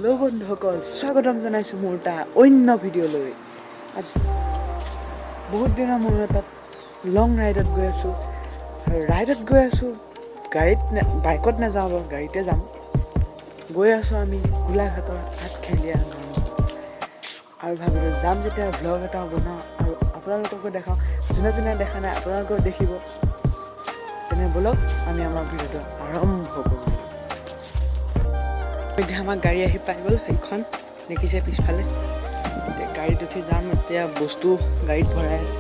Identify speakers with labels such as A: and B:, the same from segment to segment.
A: Hello' বন্ধুসকল, স্বাগতম জনাইছোঁ মোৰ এটা অন্য ভিডিঅ'লৈ। আজি বহুত দিনৰ মূৰত তাত লং ৰাইডত গৈ আছোঁ। বাইকত নাযাওঁ বাৰু, গাড়ীতে যাম। গৈ আছোঁ আমি গোলাঘাটৰ আঠখেলীয়া গাঁও আৰু ভাবিলোঁ যাম যেতিয়া ভ্লগ এটা বনাওঁ আৰু আপোনালোককো দেখাওঁ। যোনে যোনে দেখা নাই আপোনালোকেও দেখিব। তেনে ব'লক আমি আমাৰ ভিডিঅ'টো আৰম্ভ কৰোঁ। এতিয়া আমাৰ গাড়ী আহি পাই গ'ল, সেইখন দেখিছে পিছফালে। এতিয়া গাড়ীত উঠি যাম। এতিয়া বস্তু গাড়ীত ভৰাই আছে।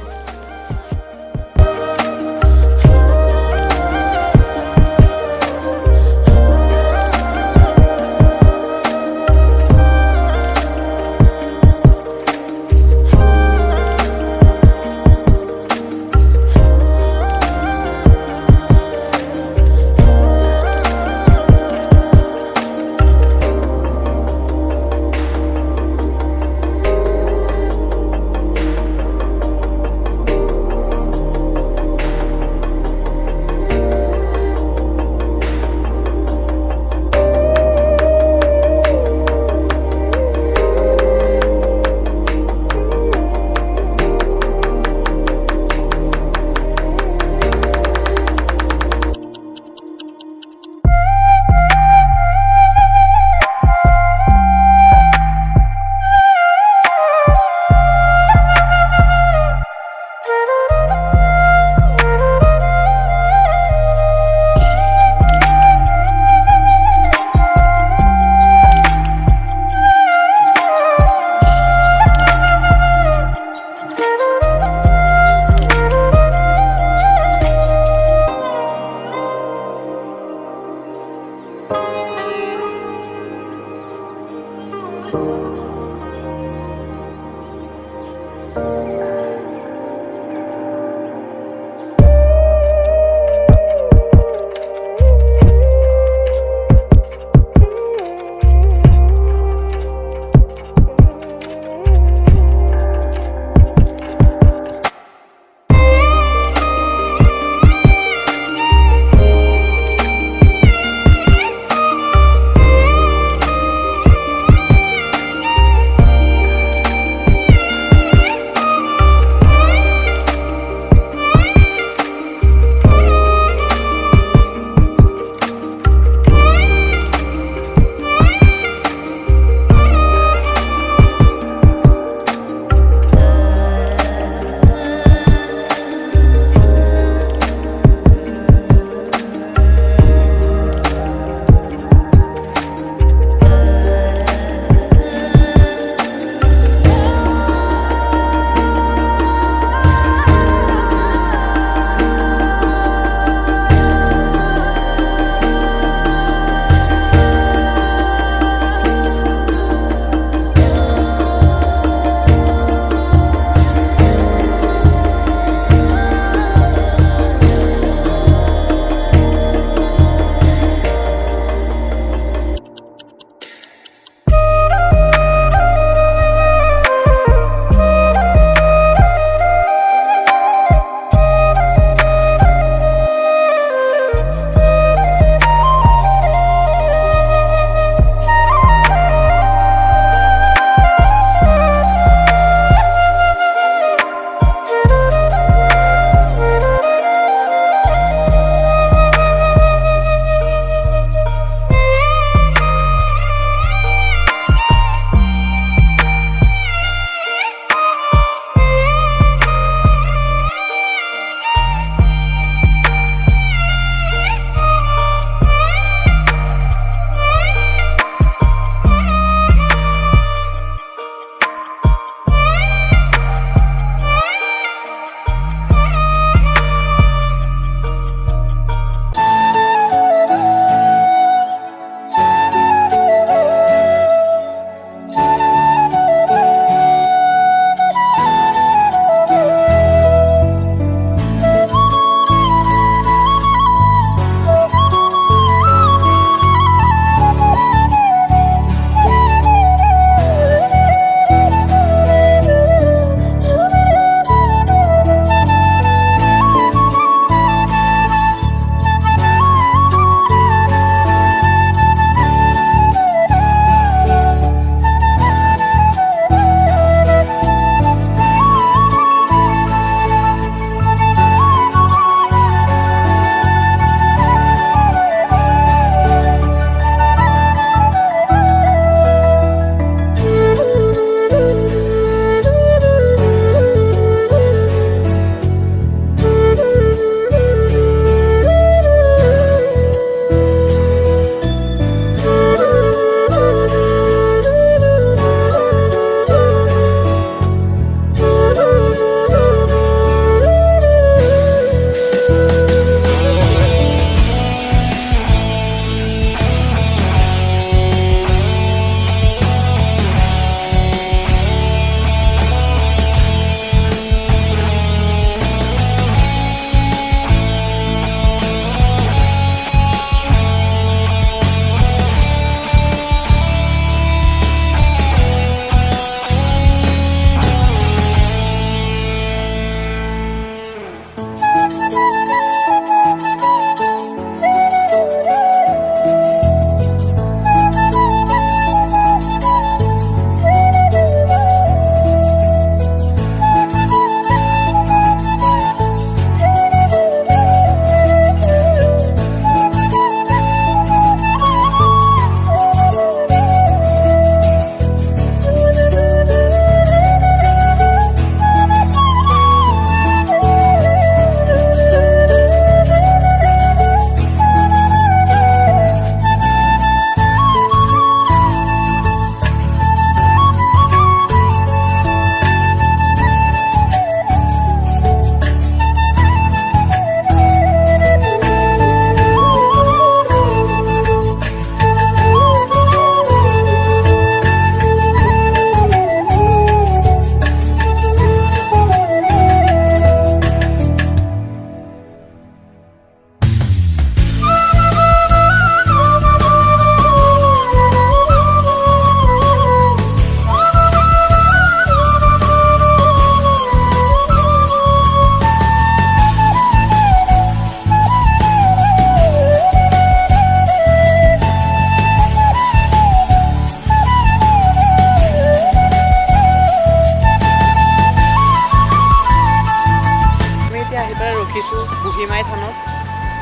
A: এইখনত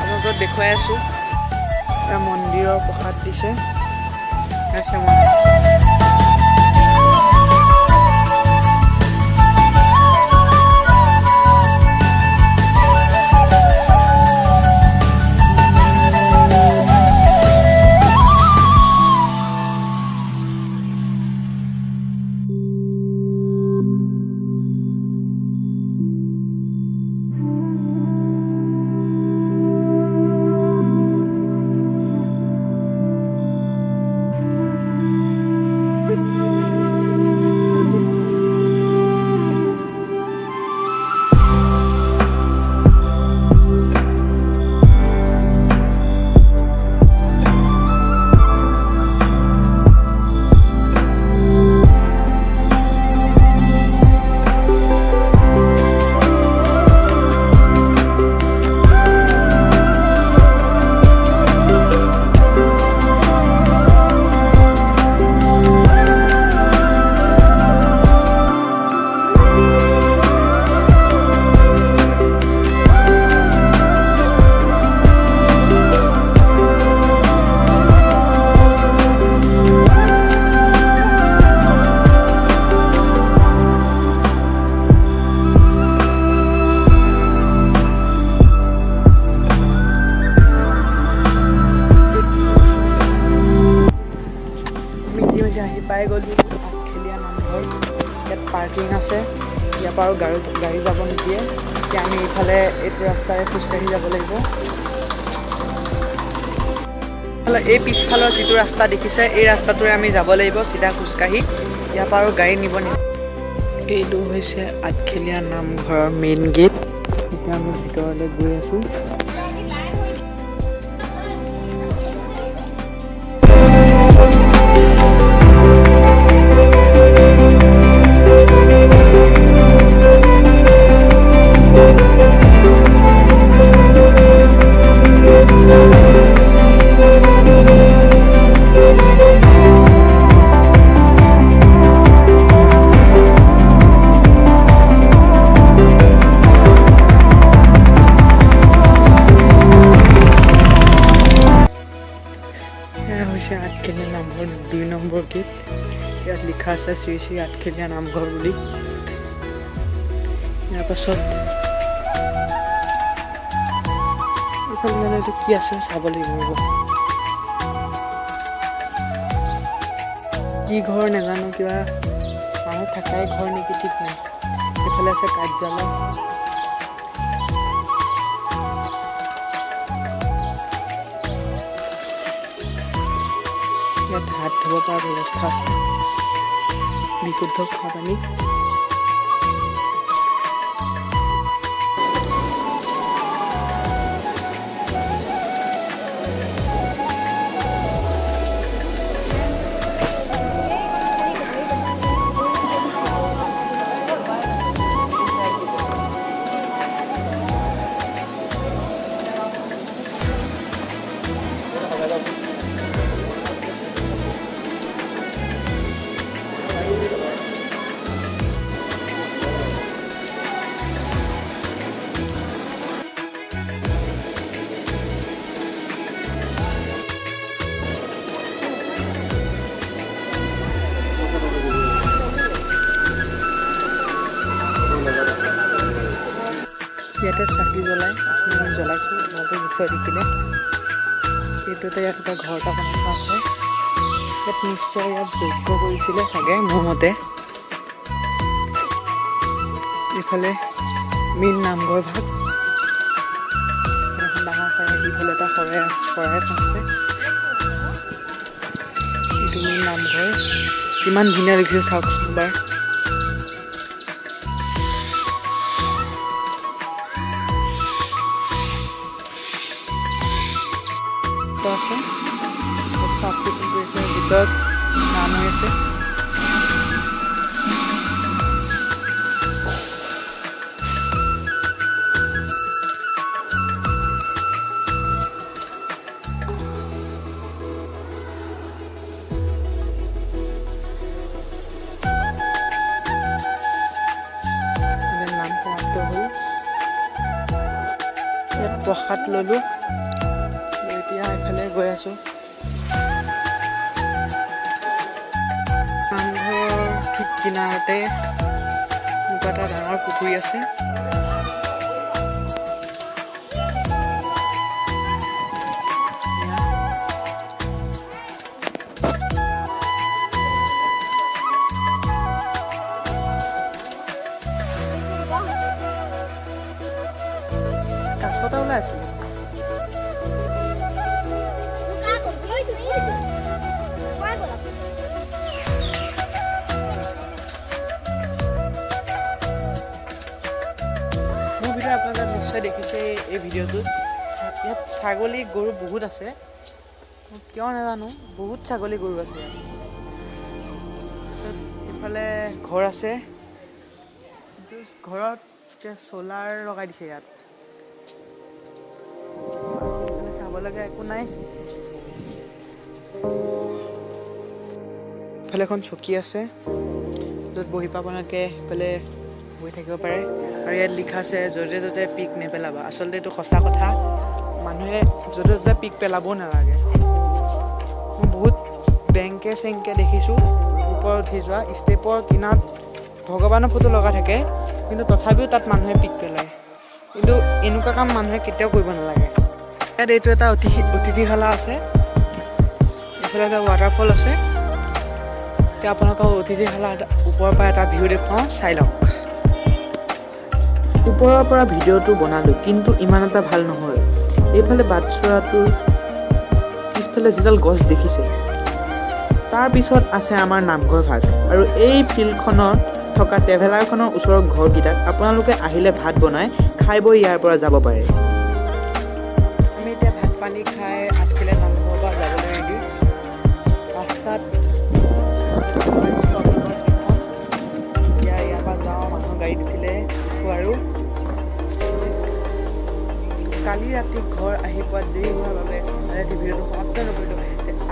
A: আপোনালোকক দেখুৱাই আছোঁ। মন্দিৰৰ প্ৰসাদ দিছে। পাই গ'লোঁ আঠখেলীয়া নামঘৰ। ইয়াত পাৰ্কিং আছে, ইয়াৰ পৰা আৰু গাড়ী যাব নিদিয়ে। এতিয়া আমি এইফালে এইটো ৰাস্তাৰে খোজকাঢ়ি যাব লাগিব। এই পিছফালৰ যিটো ৰাস্তা দেখিছে, এই ৰাস্তাটোৰে আমি যাব লাগিব চিধা খোজকাঢ়ি। ইয়াৰ পৰা আৰু গাড়ী নিব নিদিয়ে। এইটো হৈছে আঠখেলীয়া নামঘৰৰ মেইন গেট। এতিয়া আমি ভিতৰলৈ গৈ আছোঁ। আঠখেলীয়া নামঘৰ 2 নম্বৰ গেট। ইয়াত লিখা আছে শ্ৰী শ্ৰী আঠখেলীয়া নামঘৰ বুলি। ইয়াৰ পাছত এইফালে মানে এইটো কি আছে চাব লাগিব। কি ঘৰ নাজানো, কিবা মানুহ থাকাই ঘৰ নেকি ঠিক নাই। এইফালে আছে কাৰ্যালয়। ইয়াত হাত ধুব পৰা ব্যৱস্থা আছে, বিশুদ্ধ খোৱা পানী। ইয়াতে চাকি জ্বলাই জ্বলাইছোঁ আপোনালোকে বিষয়ে দেখিলে। এইটোতে ইয়াত এটা ঘৰ এটা বনাই থোৱা আছে। ইয়াত নিশ্চয় ইয়াত যজ্ঞ কৰিছিলে চাগে মোৰ মতে। এইফালে মেইন নামঘৰ ভাগ, এখন ডাঙৰ শৰাই, ইফালে এটা শৰাই আছে। এইটো মেইন নামঘৰ। কিমান ধুনীয়া দেখিছে চাওকচোন এবাৰ। আছে চাফ চিকুণ কৰিছে, ভিতৰত নাম হৈ আছে। প্ৰসাদ ল'লোঁ। এতিয়া এইফালে গৈ আছোঁ। নামঘৰৰ ঠিক কিনাৰতে এটা ডাঙৰ পুখুৰী আছে। কাছ এটা ওলাই আছে। মোৰ ভিডিঅ' আপোনালোকে নিশ্চয় দেখিছে এই ভিডিঅ'টোত। ইয়াত ছাগলী গৰু বহুত আছে, কিয় নাজানো, বহুত ছাগলী গৰু আছে ইয়াত। ইফালে ঘৰ আছে, ঘৰত এতিয়া চ'লাৰ লগাই দিছে ইয়াত। চাব লগা একো নাই। ইফালে এখন চকী আছে, য'ত বহি আপোনালোকে সেইফালে বহি থাকিব পাৰে। আৰু ইয়াত লিখা আছে য'তে ত'তে পিক নেপেলাবা। আচলতে এইটো সঁচা কথা, মানুহে য'তে ত'তে পিক পেলাবও নালাগে। মই বহুত বেংকে চেংকে দেখিছোঁ ওপৰত উঠি যোৱা, ষ্টেপৰ কিনাৰত ভগৱানৰ ফটো লগা থাকে, কিন্তু তথাপিও তাত মানুহে পিক পেলায়। কিন্তু এনেকুৱা কাম মানুহে কেতিয়াও কৰিব নালাগে। ইয়াত এইটো এটা অতিথিশালা আছে, এইফালে এটা ৱাটাৰফল আছে। এতিয়া আপোনালোকক অতিথিশালা ওপৰৰ পৰা এটা ভিউ দেখুৱাওঁ, চাই লওক। ওপৰৰ পৰা ভিডিঅ'টো বনালোঁ, কিন্তু ইমান এটা ভাল নহ'ল। এইফালে বাটচৰাটোৰ পিছফালে যিডাল গছ দেখিছে, তাৰপিছত আছে আমাৰ নামঘৰ ভাগ। আৰু এই ফিল্ডখনত থকা ট্ৰেভেলাৰখনৰ ওচৰৰ ঘৰকেইটাত আপোনালোকে আহিলে ভাত বনাই খাই বৈ ইয়াৰ পৰা যাব পাৰে। আমি এতিয়া ভাত পানী খাই আগফালে নামঘৰৰ পৰা যাবলৈ ৰেডি। ৰাস্তাত এতিয়া ইয়াৰ পৰা যাওঁ, মানুহৰ গাড়ীত উঠিলে আৰু কালি ৰাতি ঘৰ আহি পোৱাত দেৰি হোৱাৰ বাবে ৰাতি ভিডিঅ'টো সমাপ্ত নকৰিলোঁ।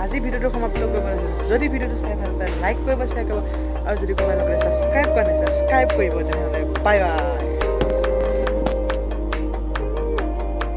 A: আজি ভিডিঅ'টো সমাপ্ত কৰিব লাগিছিল। যদি ভিডিঅ'টো চাই ভাল পায় লাইক কৰিব, শ্বেয়াৰ কৰিব, আৰু যদি কোনোবাই নকৰে ছাবস্ক্ৰাইব কৰা নাই ছাবস্ক্ৰাইব কৰিব। তেনেহ'লে বাই বাই।